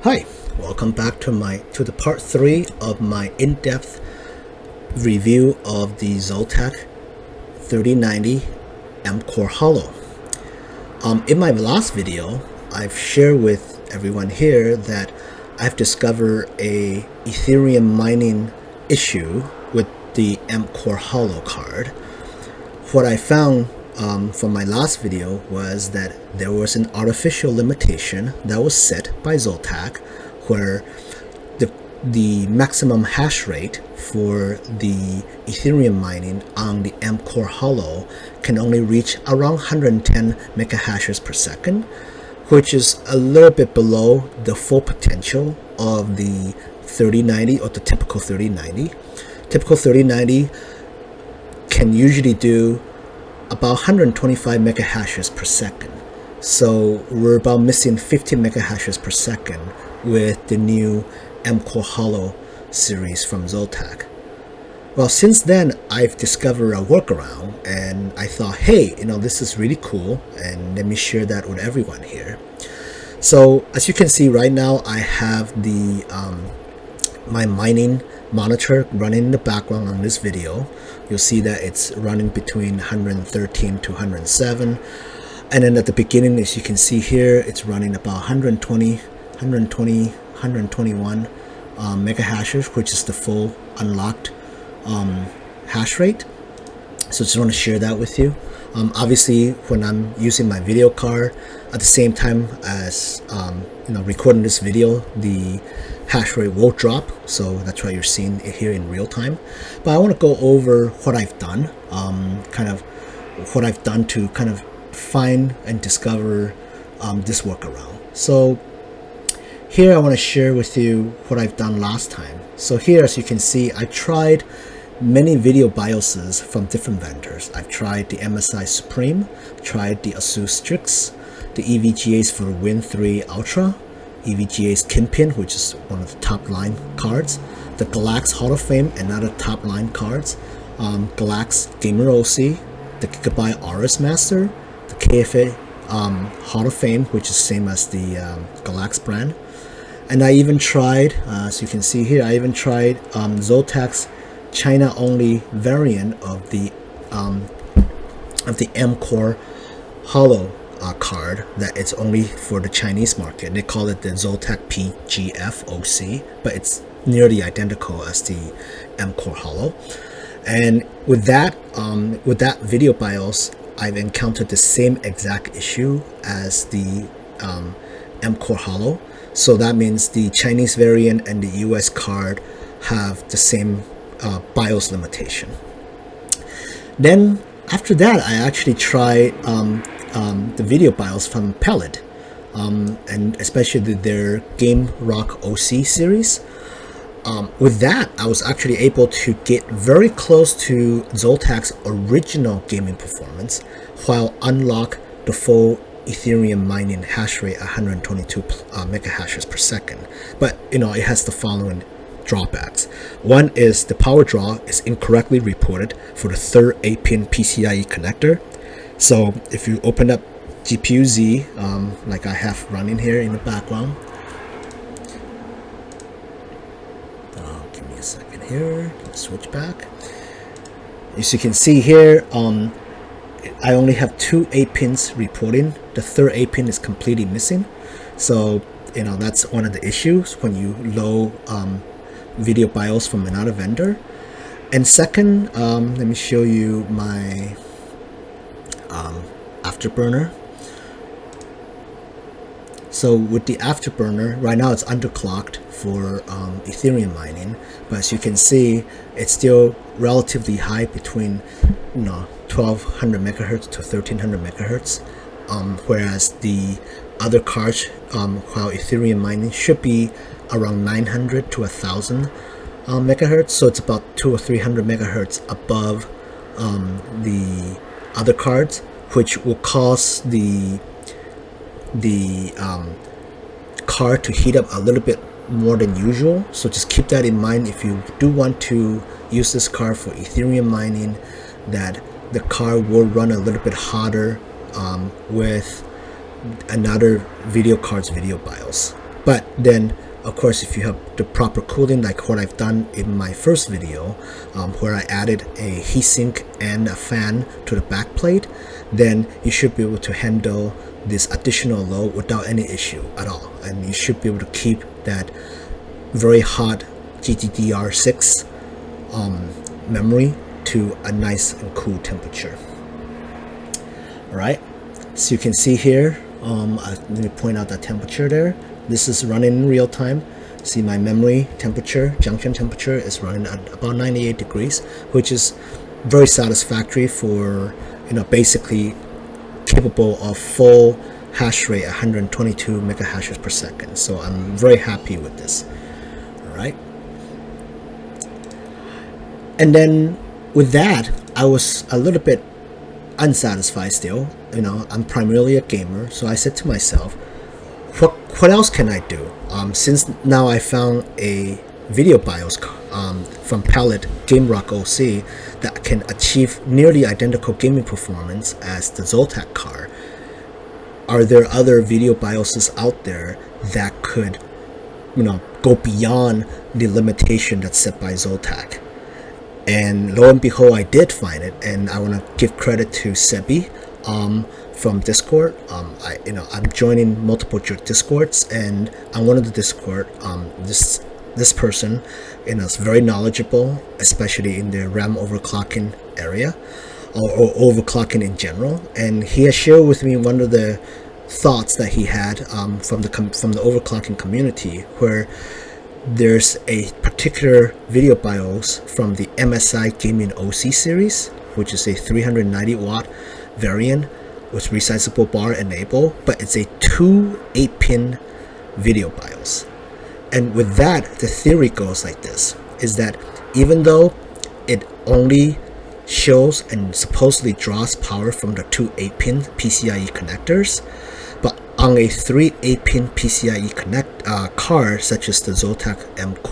Hi, welcome back to the part 3 of my in-depth review of the ZOTAC 3090 Amp Core Holo. In my last video, I've shared with everyone here that I've discovered a Ethereum mining issue with the Amp Core Holo card. What I found from my last video was that there was an artificial limitation that was set by ZOTAC where the maximum hash rate for the Ethereum mining on the Amp Core Holo can only reach around 110 megahashes per second, which is a little bit below the full potential of the 3090 or the typical 3090. Typical 3090 can usually do about 125 megahashes per second. So we're about missing 50 megahashes per second with the new Amp Core Holo series from ZOTAC. Well, since then I've discovered a workaround, and I thought, hey, this is really cool, and let me share that with everyone here. So as you can see right now, I have the my mining monitor running in the background on this video. You'll see that it's running between 113 to 107, and then at the beginning, as you can see here, it's running about 121 megahashes, which is the full unlocked hash rate. So just want to share that with you. Obviously, when I'm using my video card at the same time as recording this video, the hash rate will drop, so that's why you're seeing it here in real time. But I want to go over what I've done, to kind of find and discover this workaround. So here I want to share with you what I've done last time. So here, as you can see, I tried many video BIOSes from different vendors. I've tried the MSI Supreme, tried the Asus Strix, the EVGAs for the Win 3 Ultra, EVGA's Kingpin, which is one of the top line cards, the Galax Hall of Fame, another top line cards, Galax Gamer OC, the Gigabyte RS Master, the KFA Hall of Fame, which is same as the Galax brand. And I even tried, as you can see here, ZOTAC's China-only variant of the Amp Core Holo card that it's only for the Chinese market. They call it the ZOTAC PGFOC, but it's nearly identical as the Amp Core Holo. And with that video BIOS, I've encountered the same exact issue as the Amp Core Holo. So that means the Chinese variant and the US card have the same BIOS limitation. Then after that, I actually tried the video BIOS from Pellet, and especially their Game Rock OC series. With that, I was actually able to get very close to ZOTAC's original gaming performance while unlock the full Ethereum mining hash rate at 122 megahashes per second. But it has the following drawbacks. One is the power draw is incorrectly reported for the third 8-pin PCIe connector. So if you open up GPU-Z, like I have running here in the background, give me a second here, let's switch back. As you can see here, I only have 2 8-pins reporting. The third 8-pin is completely missing. So that's one of the issues when you load video BIOS from another vendor. And second, let me show you my Afterburner. So with the Afterburner, right now it's underclocked for Ethereum mining, but as you can see, it's still relatively high, between 1200 megahertz to 1300 megahertz, whereas the other cards, while Ethereum mining should be around 900 to 1000 megahertz, so it's about 200 or 300 megahertz above the other cards, which will cause the card to heat up a little bit more than usual. So just keep that in mind if you do want to use this card for Ethereum mining, that the card will run a little bit hotter with another video card's video BIOS. But then, of course, if you have the proper cooling, like what I've done in my first video, where I added a heatsink and a fan to the back plate, then you should be able to handle this additional load without any issue at all. And you should be able to keep that very hot GDDR6 memory to a nice and cool temperature. All right, so you can see here, let me point out that temperature there. This is running in real time. See, my memory temperature, junction temperature, is running at about 98 degrees, which is very satisfactory for, basically capable of full hash rate 122 megahashes per second. So I'm very happy with this. All right. And then with that, I was a little bit unsatisfied still. I'm primarily a gamer, so I said to myself, what else can I do? Since now I found a vBIOS from Palette GameRock OC that can achieve nearly identical gaming performance as the ZOTAC card. Are there other vBIOSes out there that could, go beyond the limitation that's set by ZOTAC? And lo and behold, I did find it, and I want to give credit to Sebi from Discord. I'm joining multiple Discords, and on one of the Discord, this person, is very knowledgeable, especially in the RAM overclocking area, or overclocking in general. And he has shared with me one of the thoughts that he had from the overclocking community, where there's a particular vBIOS from the MSI Gaming OC series, which is a 390 watt variant with resizable bar enable, but it's a 2 8-pin vBIOS. And with that, the theory goes like this, is that even though it only shows and supposedly draws power from the 2 8-pin PCIe connectors, but on a 3 8-pin PCIe card, such as the ZOTAC Amp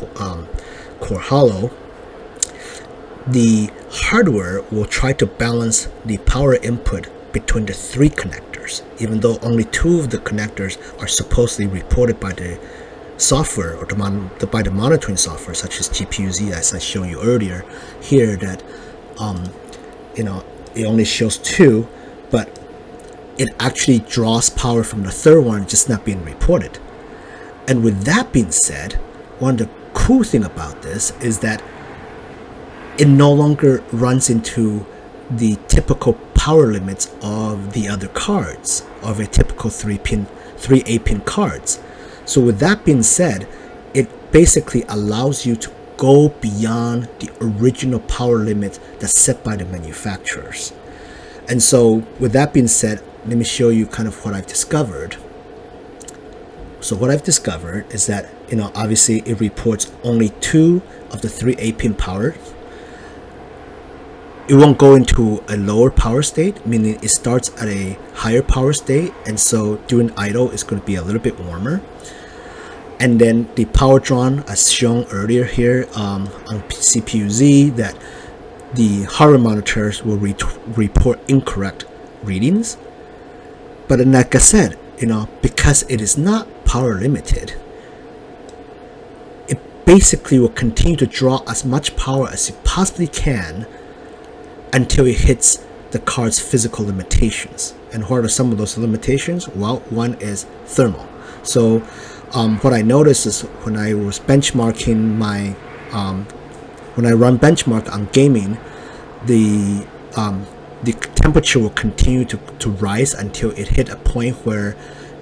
Core Holo, the hardware will try to balance the power input between the 3 connectors, even though only 2 of the connectors are supposedly reported by the software or by the monitoring software, such as GPU-Z, as I showed you earlier here, that it only shows 2, but it actually draws power from the 3rd one, just not being reported. And with that being said, one of the cool thing about this is that it no longer runs into the typical power limits of the other cards, of a typical 3 8-pin cards. So with that being said, it basically allows you to go beyond the original power limit that's set by the manufacturers. And so with that being said, let me show you kind of what I've discovered. So what I've discovered is that, obviously it reports only 2 of the 3 8-pin power. It won't go into a lower power state, meaning it starts at a higher power state, and so during idle it's going to be a little bit warmer. And then the power drawn, as shown earlier here on CPU-Z, that the hardware monitors will report incorrect readings. But then, like I said, because it is not power limited, it basically will continue to draw as much power as it possibly can until it hits the card's physical limitations. And what are some of those limitations? Well, one is thermal. So what I noticed is when I was benchmarking when I run benchmark on gaming, the temperature will continue to rise until it hit a point where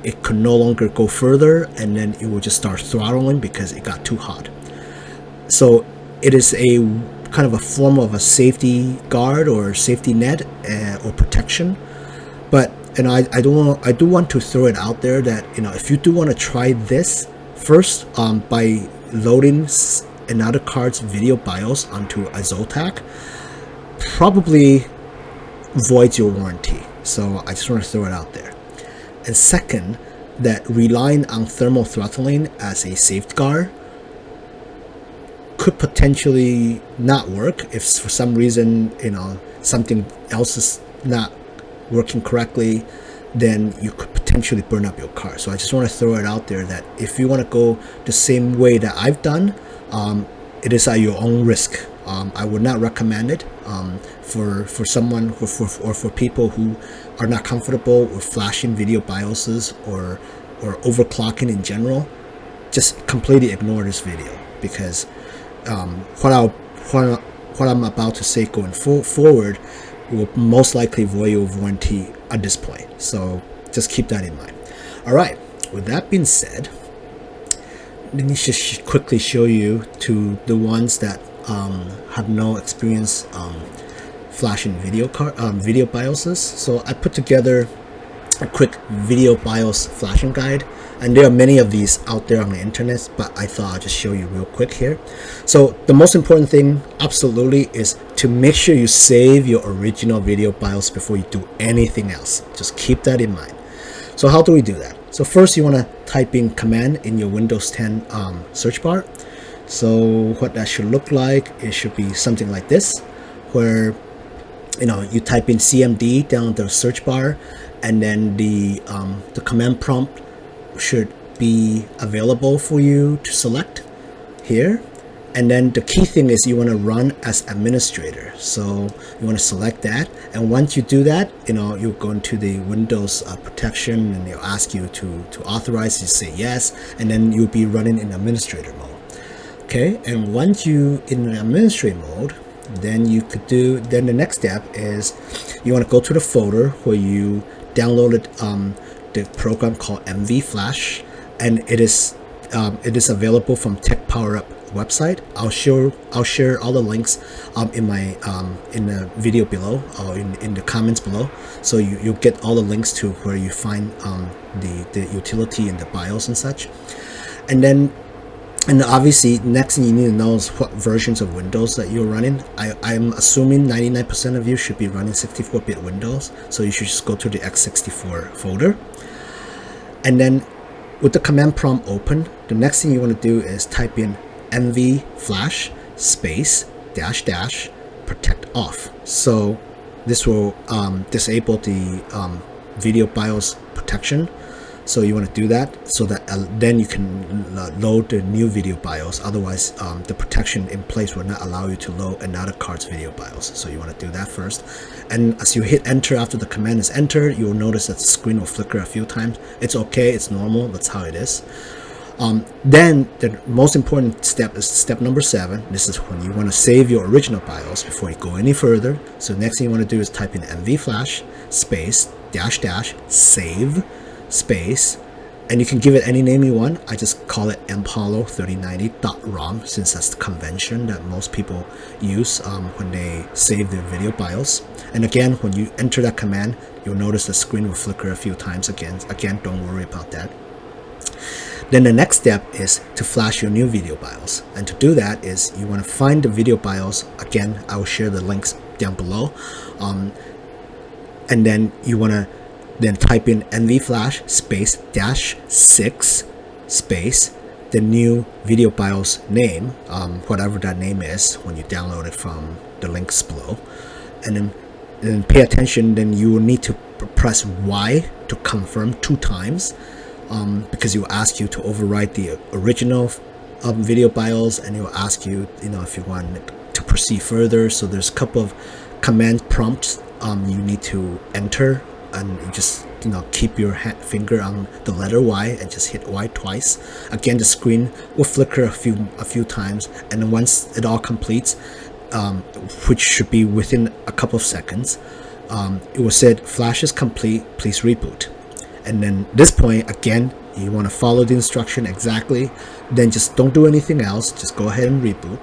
it could no longer go further, and then it will just start throttling because it got too hot. So it is a kind of a form of a safety guard or safety net or protection. But I do want to throw it out there that if you do want to try this first by loading another card's vBIOS onto a ZOTAC, probably voids your warranty. So I just want to throw it out there. And second, that relying on thermal throttling as a safeguard could potentially not work if for some reason something else is not working correctly. Then you could potentially burn up your car. So I just want to throw it out there that if you want to go the same way that I've done, it is at your own risk. I would not recommend it for someone or for people who are not comfortable with flashing video BIOSes or overclocking in general. Just completely ignore this video, because what I'm about to say going forward will most likely void your warranty at this point. So just keep that in mind. All right, with that being said, let me just quickly show you to the ones that have no experience flashing video BIOSes. So I put together a quick video BIOS flashing guide, and there are many of these out there on the internet, but I thought I'd just show you real quick here. So the most important thing absolutely is to make sure you save your original video BIOS before you do anything else. Just keep that in mind. So how do we do that? So first, you want to type in command in your Windows 10 search bar. So what that should look like, it should be something like this, where you type in CMD down the search bar, and then the command prompt should be available for you to select here. And then the key thing is you want to run as administrator. So you want to select that, and once you do that, you go into the Windows protection, and they'll ask you to authorize. You say yes, and then you'll be running in administrator mode. Okay, and once you in administrator mode, then the next step is you want to go to the folder where you downloaded the program called Nvflash, and it is available from TechPowerUp website. I'll share all the links in the video below, or in the comments below, so you'll get all the links to where you find the utility and the BIOS and such. And obviously, next thing you need to know is what versions of Windows that you're running. I'm assuming 99% of you should be running 64-bit Windows, so you should just go to the x64 folder. And then with the command prompt open, the next thing you want to do is type in Nvflash space -- protect off. So this will disable the video BIOS protection. So you want to do that so that then you can load the new video BIOS. Otherwise, the protection in place will not allow you to load another card's video BIOS. So you want to do that first. And as you hit enter after the command is entered, you'll notice that the screen will flicker a few times. It's okay, it's normal, that's how it is. Then the most important step is step number 7. This is when you want to save your original BIOS before you go any further. So next thing you want to do is type in Nvflash space -- save space, and you can give it any name you want. I just call it Amp Holo 3090.rom, since that's the convention that most people use when they save their video BIOS. And again, when you enter that command, you'll notice the screen will flicker a few times again. Don't worry about that. Then the next step is to flash your new video BIOS, and to do that is you want to find the video BIOS. Again, I will share the links down below, and then you want to type in Nvflash space --6 space the new video BIOS name, whatever that name is when you download it from the links below, and then pay attention. Then you will need to press Y to confirm 2 times, because it will ask you to overwrite the original video BIOS, and it will ask you, if you want to proceed further. So there's a couple of command prompts you need to enter, and you just keep your finger on the letter Y and just hit Y twice. Again, the screen will flicker a few times, and then once it all completes, which should be within a couple of seconds, it will say flash is complete, please reboot. And then this point, again, you want to follow the instruction exactly. Then just don't do anything else, just go ahead and reboot.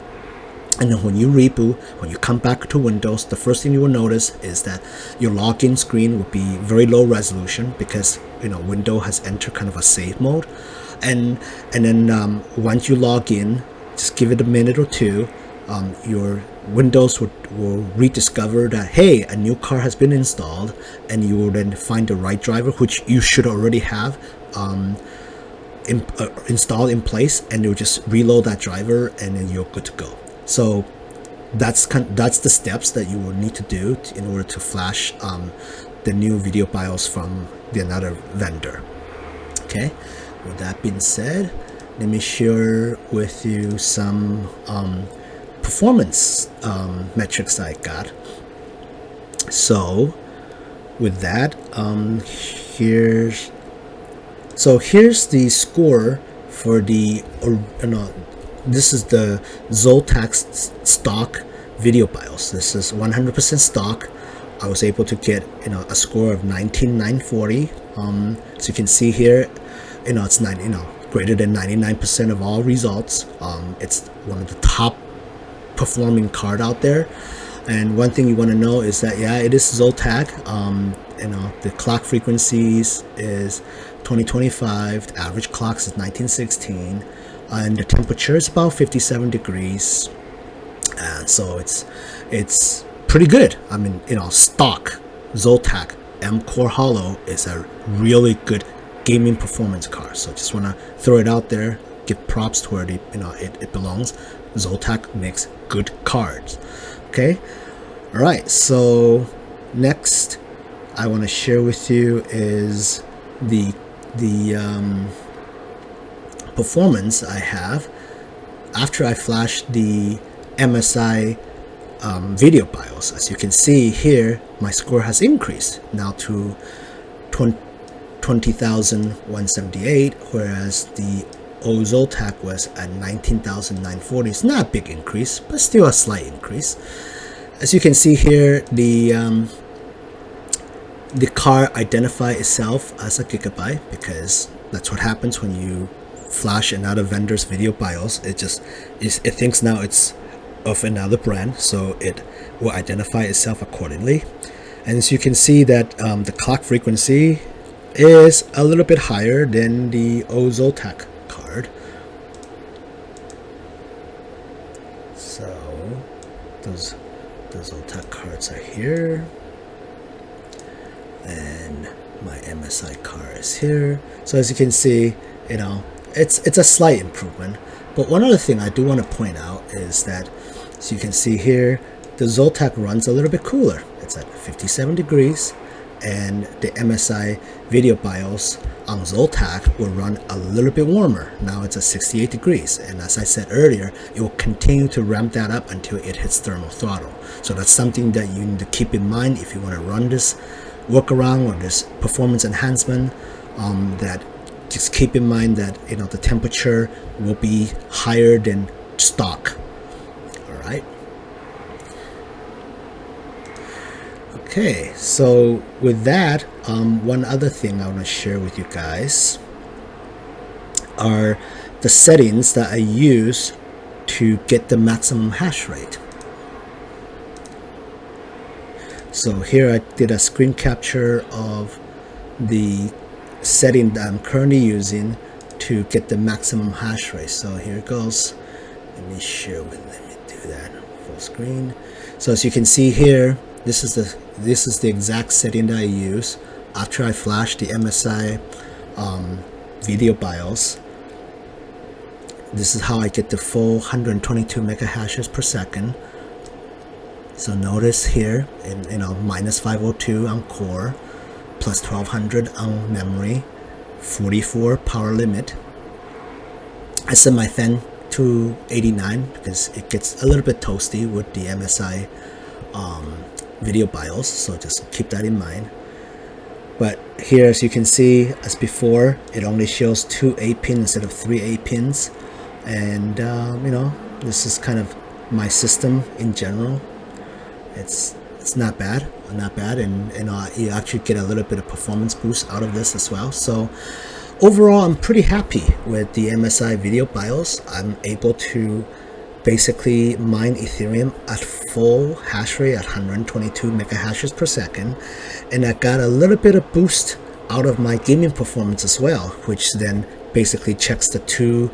And then when you reboot, when you come back to Windows, the first thing you will notice is that your login screen will be very low resolution, because Windows has entered kind of a save mode. And then once you log in, just give it a minute or two, your Windows will rediscover that, hey, a new car has been installed, and you will then find the right driver, which you should already have installed in place, and you'll just reload that driver, and then you're good to go. So that's the steps that you will need to do in order to flash the new video BIOS from another vendor. Okay, with that being said, let me share with you some performance metrics I got. So with that, here's the score for the this is the ZOTAC stock video BIOS. This is 100% stock. I was able to get a score of 19,940. So you can see here, it's greater than 99% of all results. It's one of the top performing card out there. And one thing you want to know is that, yeah, it is ZOTAC. The clock frequencies is 2025. The average clock is 1916, and the temperature is about 57 degrees. And so it's pretty good. I mean, stock ZOTAC Amp Core Holo is a really good gaming performance card. So just want to throw it out there, give props to where it belongs. ZOTAC makes good cards. Okay, all right. So next, I want to share with you is the performance I have after I flashed the MSI video BIOS. As you can see here, my score has increased now to 20,178, whereas the old ZOTAC was at 19,940. It's not a big increase, but still a slight increase. As you can see here, the card identifies itself as a gigabyte, because that's what happens when you flash another vendor's video BIOS. It thinks now it's of another brand, so it will identify itself accordingly. And as you can see that the clock frequency is a little bit higher than the old ZOTAC card. So those ZOTAC cards are here, and my MSI card is here. So as you can see, it's a slight improvement. But one other thing I do want to point out is that, as you can see here, the ZOTAC runs a little bit cooler. It's at 57 degrees, and the MSI video BIOS on ZOTAC will run a little bit warmer. Now it's at 68 degrees, and as I said earlier, it will continue to ramp that up until it hits thermal throttle. So that's something that you need to keep in mind if you want to run this workaround or this performance enhancement. That just keep in mind that the temperature will be higher than stock. All right. Okay, so with that, one other thing I want to share with you guys are the settings that I use to get the maximum hash rate. So here I did a screen capture of the setting that I'm currently using to get the maximum hash rate. So here it goes. Let me do that full screen. So as you can see here, this is the exact setting that I use after I flash the MSI video BIOS. This is how I get the full 122 mega hashes per second. So notice here, minus 502 on core, plus 1200 on memory, 44 power limit. I set my fan to 89 because it gets a little bit toasty with the MSI video BIOS, so just keep that in mind. But here, as you can see, as before, it only shows 2 8 pins instead of 3 8 pins, and this is kind of my system in general. It's not bad, and you actually get a little bit of performance boost out of this as well. So overall, I'm pretty happy with the MSI video BIOS. I'm able to basically mine Ethereum at full hash rate at 122 mega hashes per second, and I got a little bit of boost out of my gaming performance as well, which then basically checks the two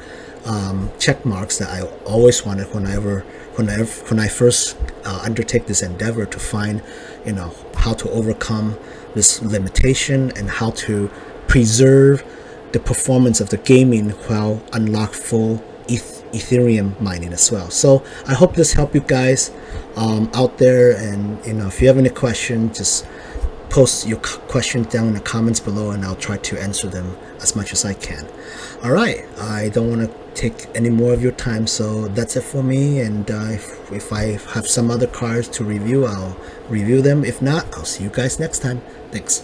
check marks that I always wanted when I first undertake this endeavor to find how to overcome this limitation and how to preserve the performance of the gaming while unlock full Ethereum mining as well. So I hope this helped you guys out there, and if you have any questions, just post your questions down in the comments below, and I'll try to answer them as much as I can. All right, I don't want to take any more of your time, so that's it for me. And if I have some other cards to review, I'll review them. If not, I'll see you guys next time. Thanks.